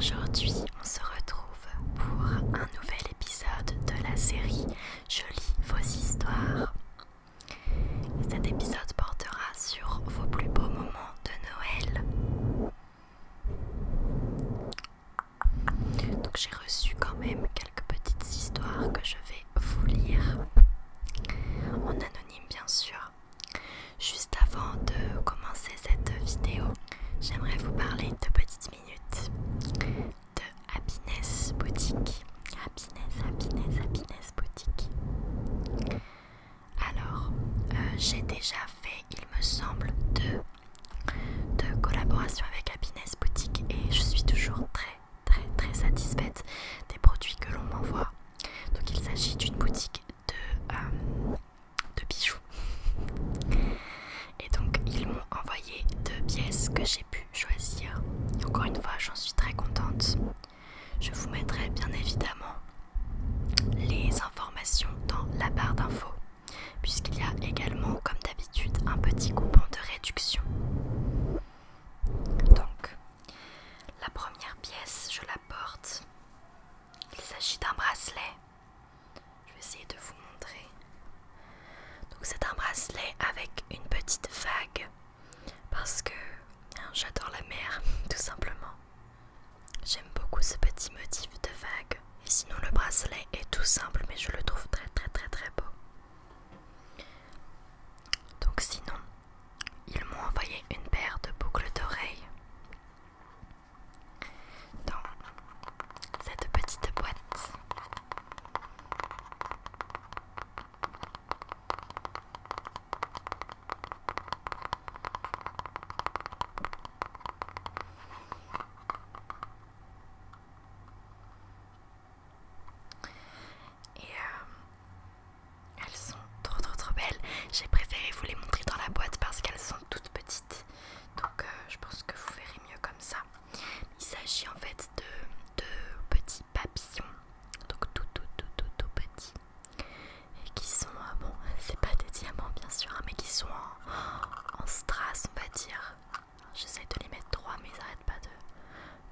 Aujourd'hui, on se retrouve pour un nouvel épisode de la série Je lis vos histoires. Cet épisode portera sur vos plus beaux moments de Noël. Donc j'ai reçu quand même quelques petites histoires que je vais vous lire, en anonyme bien sûr. Juste avant de commencer cette vidéo, j'aimerais vous parler de petites minutes de Happiness Boutique. Happiness Boutique. Alors, j'ai déjà fait, il me semble, deux collaborations avec Happiness Boutique et je suis toujours très satisfaite des produits que l'on m'envoie. Donc il s'agit d'une boutique de bijoux. Et donc ils m'ont envoyé 2 pièces que j'ai pu choisir. Et encore une fois, j'en suis très contente. Je vous mettrai bien évidemment les informations dans la barre d'infos, puisqu'il y a également, comme d'habitude, un petit coupon de réduction. Donc, la première pièce, je la porte. Il s'agit d'un bracelet. Je vais essayer de vous montrer. Donc c'est un bracelet avec une petite vague, parce que j'adore la mer, tout simplement. J'aime beaucoup ce petit motif de vague. Et sinon le bracelet est tout simple, mais je le trouve très beau. Donc sinon, ils m'ont envoyé une paire de boucles d'oreilles dans cette petite boîte. Elles sont trop belles. J'ai préféré vous les montrer dans la boîte parce qu'elles sont toutes petites. Donc je pense que vous verrez mieux comme ça. Il s'agit en fait de petits papillons. Donc tout petits. Et qui sont, bon, c'est pas des diamants bien sûr, mais qui sont en strass, on va dire. J'essaie de les mettre droits, mais ils n'arrêtent pas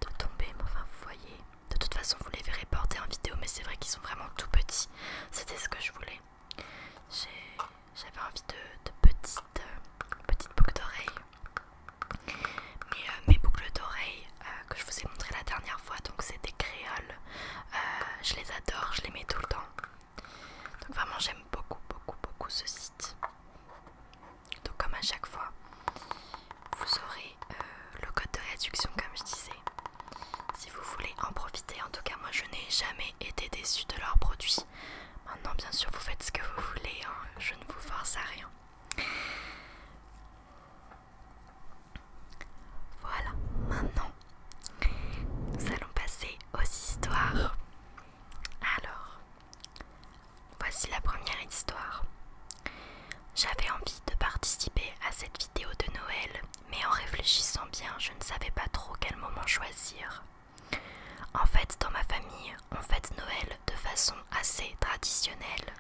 de tomber. Mais enfin, vous voyez. De toute façon, vous les verrez porter en vidéo, mais c'est vrai qu'ils sont vraiment tout petits. C'était ce que je voulais. J'avais envie de petites boucles d'oreilles. Mais mes boucles d'oreilles que je vous ai montré la dernière fois, donc c'est des créoles. Je les adore, je les mets tout le temps. Donc vraiment j'aime beaucoup ce site. Donc comme à chaque fois, vous aurez le code de réduction comme je disais. Si vous voulez en profiter, en tout cas moi je n'ai jamais été déçue de leurs produits. Maintenant bien sûr vous faites ce que vous voulez, hein. Je ne vous force à rien. Voilà, maintenant nous allons passer aux histoires. Alors, voici la première histoire. J'avais envie de participer à cette vidéo de Noël, mais en réfléchissant bien, je ne savais pas trop quel moment choisir. En fait, dans ma famille, on fête Noël de façon assez traditionnelle.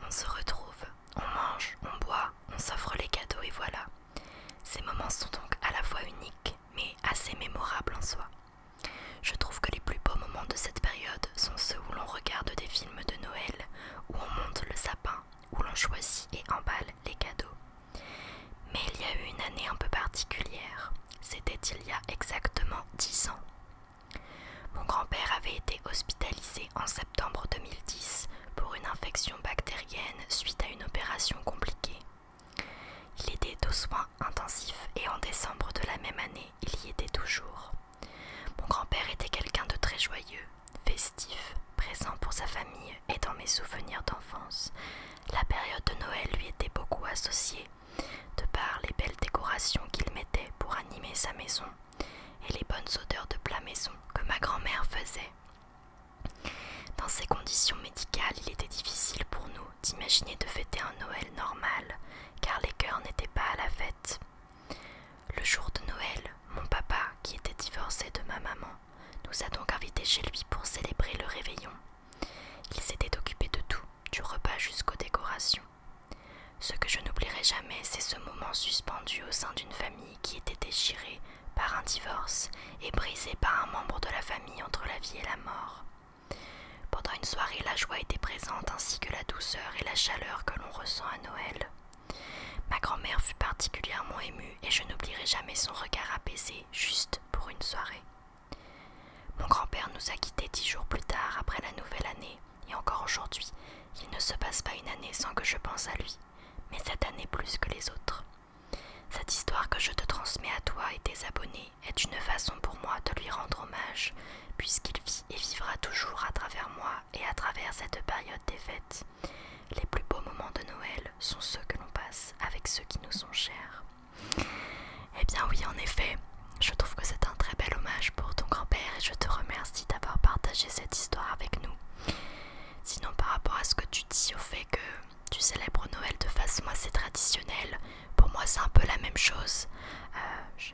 On se retrouve, on mange, on boit, on s'offre les cadeaux et voilà. Ces moments sont donc à la fois uniques, mais assez mémorables en soi. Je trouve que les plus beaux moments de cette période sont ceux où l'on regarde des films de Noël, où on monte le sapin, où l'on choisit et emballe les cadeaux. Mais il y a eu une année un peu particulière. C'était il y a exactement 10 ans. Mon grand-père avait été hospitalisé en septembre 2010 pour une infection bactérienne suite à une opération compliquée. Il était aux soins intensifs et en décembre de la même année, il y était toujours. Mon grand-père était quelqu'un de très joyeux, festif, présent pour sa famille et dans mes souvenirs d'enfance. La période de Noël lui était beaucoup associée, de par les belles décorations qu'il mettait pour animer sa maison et les bonnes odeurs de plats maison que ma grand-mère faisait. Dans ces conditions médicales, il était difficile pour nous d'imaginer de fêter un Noël normal, car les cœurs n'étaient pas à la fête. Le jour de Noël, mon papa, qui était divorcé de ma maman, nous a donc invités chez lui pour célébrer le réveillon. Il s'était occupé de tout, du repas jusqu'aux décorations. Ce que je n'oublierai jamais, c'est ce moment suspendu au sein d'une famille qui était déchirée par un divorce et brisée par un membre de la famille entre la vie et la mort. Pendant une soirée, la joie était présente ainsi que la douceur et la chaleur que l'on ressent à Noël. Ma grand-mère fut particulièrement émue et je n'oublierai jamais son regard apaisé juste pour une soirée. Mon grand-père nous a quittés 10 jours plus tard après la nouvelle année et encore aujourd'hui, il ne se passe pas une année sans que je pense à lui, mais cette année plus que les autres. Cette histoire que je te transmets à toi et tes abonnés est une façon pour moi de lui rendre hommage, puisqu'il vit et vivra toujours à travers moi et à travers cette période des fêtes. Les plus beaux moments de Noël sont ceux que l'on passe avec ceux qui nous sont chers. Eh bien oui, en effet, je trouve que c'est un très bel hommage pour ton grand-père et je te remercie d'avoir partagé cette histoire avec nous. Sinon, par rapport à ce que tu dis, au fait que tu célèbres Noël de façon assez traditionnelle, pour moi c'est un peu la même chose. Je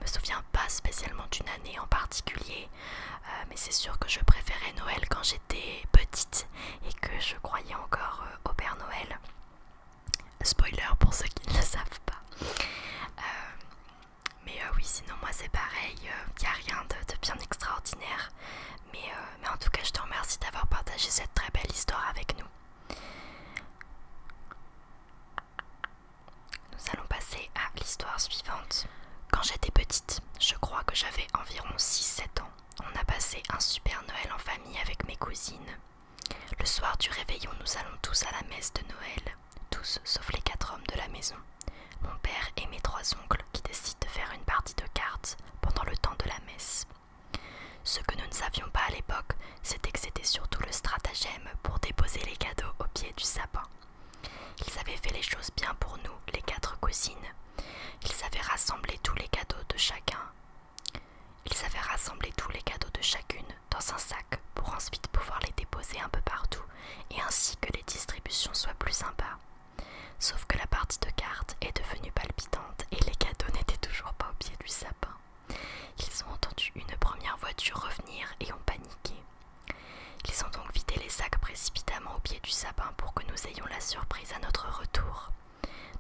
me souviens pas spécialement d'une année en particulier, mais c'est sûr que je préférais Noël quand j'étais petite et que je croyais encore au Père Noël. Spoiler pour ceux qui ne le savent pas. Mais oui, sinon moi c'est pareil, il n'y a rien de bien extraordinaire. Mais en tout cas, je te remercie d'avoir partagé cette très belle histoire avec nous. Nous allons passer à l'histoire suivante. Quand j'étais petite, je crois que j'avais environ 6-7 ans. On a passé un super Noël en famille avec mes cousines. Le soir du réveillon, nous allons tous à la messe de Noël. Tous sauf les 4 hommes de la maison. Mon père et mes 3 oncles qui décident de faire une partie de cartes pendant le temps de la messe. Ce que nous ne savions pas à l'époque, c'était que c'était surtout le stratagème pour déposer les cadeaux au pied du sapin. Ils avaient fait les choses bien pour nous, les 4 cousines. Ils avaient rassemblé tous les cadeaux de chacun. Ils avaient rassemblé tous les cadeaux de chacune dans un sac pour ensuite pouvoir les déposer un peu partout et ainsi que les distributions soient plus sympas. Sauf que la partie de cartes est devenue palpitante et les cadeaux n'étaient toujours pas au pied du sapin. Ils ont entendu une première voiture revenir et ont paniqué. Ils ont donc vidé les sacs précipitamment au pied du sapin pour que nous ayons la surprise à notre retour.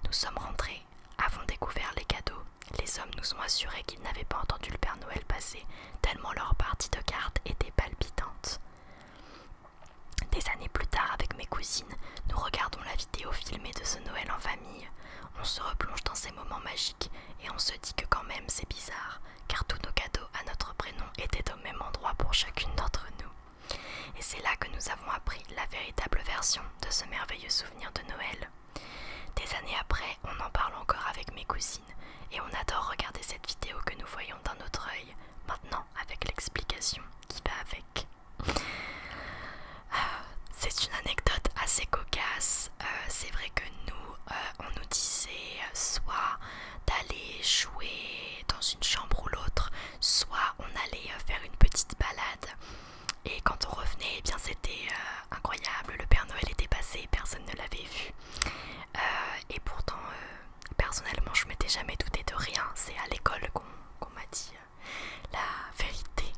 Nous sommes rentrés, avons découvert les cadeaux. Les hommes nous ont assuré qu'ils n'avaient pas entendu le Père Noël passer, tellement leur partie de cartes était palpitante. Des années plus tard, avec mes cousines, nous regardons la vidéo filmée de ce Noël en famille. On se replonge dans ces moments magiques et on se dit que quand même c'est bizarre, car tous nos cadeaux à notre prénom étaient au même endroit pour chacune d'entre nous. Et c'est là que nous avons appris la véritable version de ce merveilleux souvenir de Noël. Des années après, on en parle encore avec mes cousines et on adore regarder cette vidéo que nous voyons d'un autre œil, maintenant avec l'explication qui va avec. C'est une anecdote assez cocasse. C'est vrai que nous, on nous disait soit d'aller jouer dans une chambre ou l'autre, soit on allait faire une petite balade. Et quand on revenait, eh bien c'était incroyable. Le Père Noël était passé, personne ne l'avait vu. Et pourtant, personnellement, je m'étais jamais douté de rien. C'est à l'école qu'on m'a dit la vérité,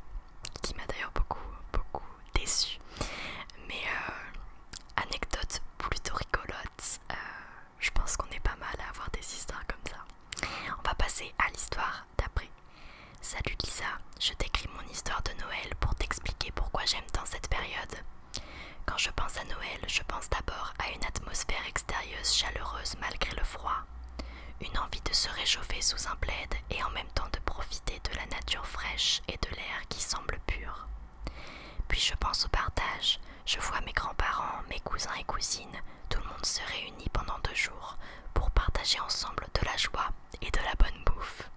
qui m'a d'ailleurs beaucoup déçue. Mais anecdote plutôt rigolote, je pense qu'on est pas mal à avoir des histoires comme ça. On va passer à l'histoire d'après. Salut Lisa, je t'écris mon histoire de Noël pour t'expliquer pourquoi j'aime tant cette période. Quand je pense à Noël, je pense d'abord à une atmosphère extérieure chaleureuse malgré le froid. Une envie de se réchauffer sous un plaid et en même temps de profiter de la nature fraîche et de l'air qui semble pur. Puis je pense au partage. Je vois mes grands-parents, mes cousins et cousines, tout le monde se réunit pendant 2 jours pour partager ensemble de la joie et de la bonne bouffe.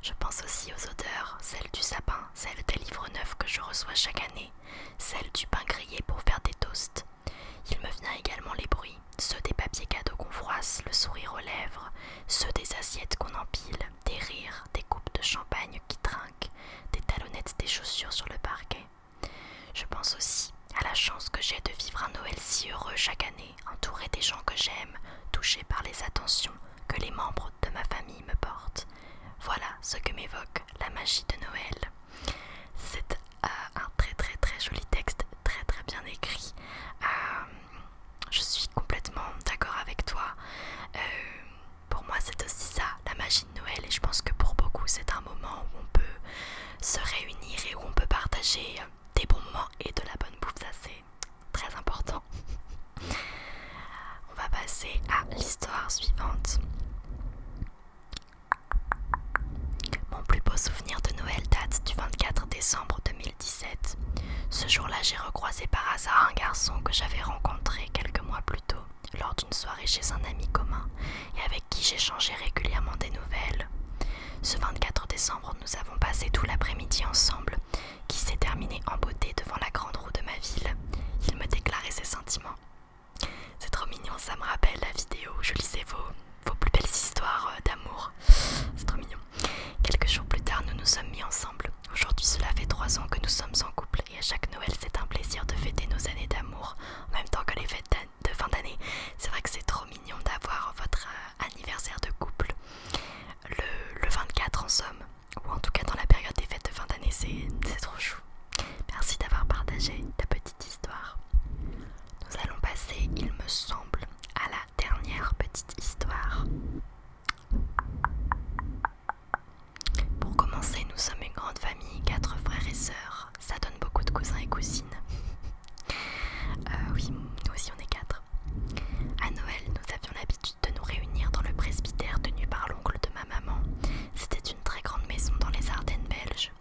Je pense aussi aux odeurs, celles du sapin, celles des livres neufs que je reçois chaque année, celles du pain grillé pour faire des toasts. Il me vient également les bruits, ceux des papiers cadeaux qu'on froisse, le sourire aux lèvres, ceux des assiettes qu'on empile, des rires, des coupes de champagne qui trinquent, des talonnettes des chaussures sur le parquet. Je pense aussi à la chance que j'ai de vivre un Noël si heureux chaque année, entouré des gens que j'aime, touché par les attentions que les membres de ma famille me portent. Voilà ce que m'évoque la magie de Noël. C'est un très joli texte, très bien écrit. Je suis complètement d'accord avec toi. Pour moi c'est aussi ça, la magie de Noël, et je pense que pour beaucoup c'est un moment partager des bons moments et de la bonne bouffe, ça c'est très important. On va passer à l'histoire suivante. Mon plus beau souvenir de Noël date du 24 décembre 2017. Ce jour-là, j'ai recroisé par hasard un garçon que j'avais rencontré quelques mois plus tôt lors d'une soirée chez un ami commun et avec qui j'échangeais régulièrement des nouvelles. Ce 24 décembre, nous avons passé tout l'après-midi ensemble, qui s'est terminé en beauté devant la grande roue de ma ville. Il me déclarait ses sentiments. C'est trop mignon, ça me rappelle la vidéo où je lisais vos plus belles histoires d'amour. C'est trop mignon. Quelques jours plus tard, nous nous sommes mis ensemble. Aujourd'hui, cela fait 3 ans que nous sommes en couple et à chaque Noël, c'est un plaisir de fêter nos années d'amour en même temps que les fêtes de fin d'année. C'est vrai que c'est trop mignon d'avoir votre anniversaire de couple le 24 en somme, ou en tout cas dans la période des fêtes de fin d'année, c'est trop chou. Merci d'avoir partagé ta petite histoire. Nous allons passer, il me semble, à la dernière petite histoire. Pour commencer, nous sommes une grande famille, 4 frères et sœurs. Ça donne beaucoup de cousins et cousines. Oui, nous aussi on est 4. À Noël, nous avions l'habitude de nous réunir dans le presbytère tenu par l'oncle de ma maman. C'était une très grande maison dans les Ardennes belges.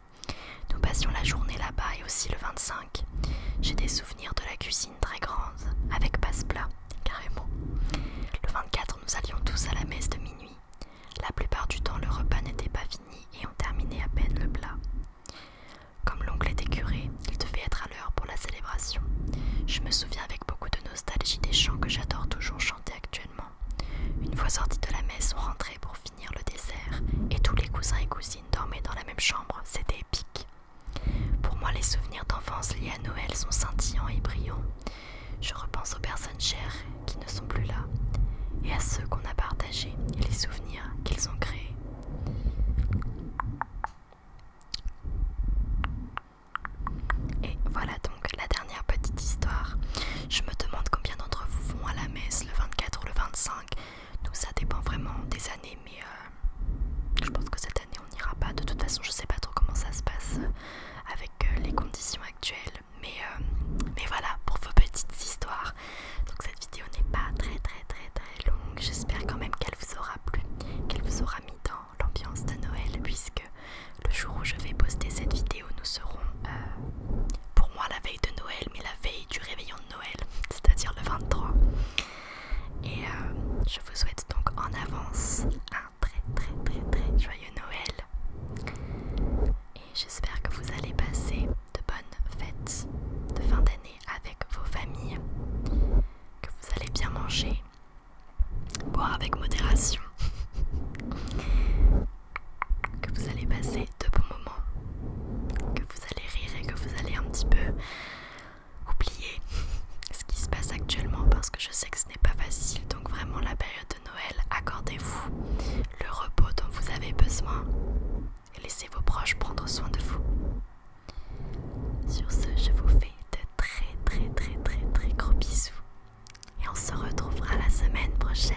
Nous passions la journée là-bas et aussi le 25. J'ai des souvenirs de la cuisine très grande, avec passe-plat, carrément. Le 24, nous allions tous à la messe de minuit. La plupart du temps, le repas n'était pas fini et on terminait à peine le plat. Comme l'oncle était curé, il devait être à l'heure pour la célébration. Je me souviens avec beaucoup de nostalgie des chants que j'adore toujours chanter actuellement. Une fois sortis de la messe, on rentrait pour finir le dessert et tous les cousins et cousines dormaient dans la même chambre. C'était épique. Pour moi, les souvenirs d'enfance liés à Noël sont scintillants et brillants. Je repense aux personnes chères qui ne sont plus là et à ceux qu'on a partagés et les souvenirs qu'ils ont créés. Et voilà donc la dernière petite histoire. Je me demande combien d'entre vous vont à la messe le 24 ou le 25. Donc ça dépend vraiment des années, mais je pense que cette année on n'ira pas. De toute façon, je sais pas trop comment ça se passe avec les conditions actuelles. Mais voilà pour vos petites histoires. Donc cette vidéo n'est pas très longue. J'espère quand même qu'elle vous aura plu, qu'elle vous aura mis dans l'ambiance de Noël, puisque le jour où je vais poster cette vidéo, nous serons pour moi la veille de Noël, mais la veille du réveillon de Noël, c'est-à-dire le 23. Et je vous souhaite donc en avance un très joyeux Noël. Et j'espère que vous allez passer de bonnes fêtes de fin d'année avec vos familles, que vous allez bien manger, boire avec modération, que vous allez passer de bons moments, que vous allez rire et que vous allez un petit peu oublier ce qui se passe actuellement, parce que je sais que ce n'est pas facile. Donc vraiment, la période de Noël, accordez-vous le repos dont vous avez besoin et laissez vos proches prendre soin de vous. Sur ce, je vous fais de très gros bisous et on se retrouvera la semaine prochaine.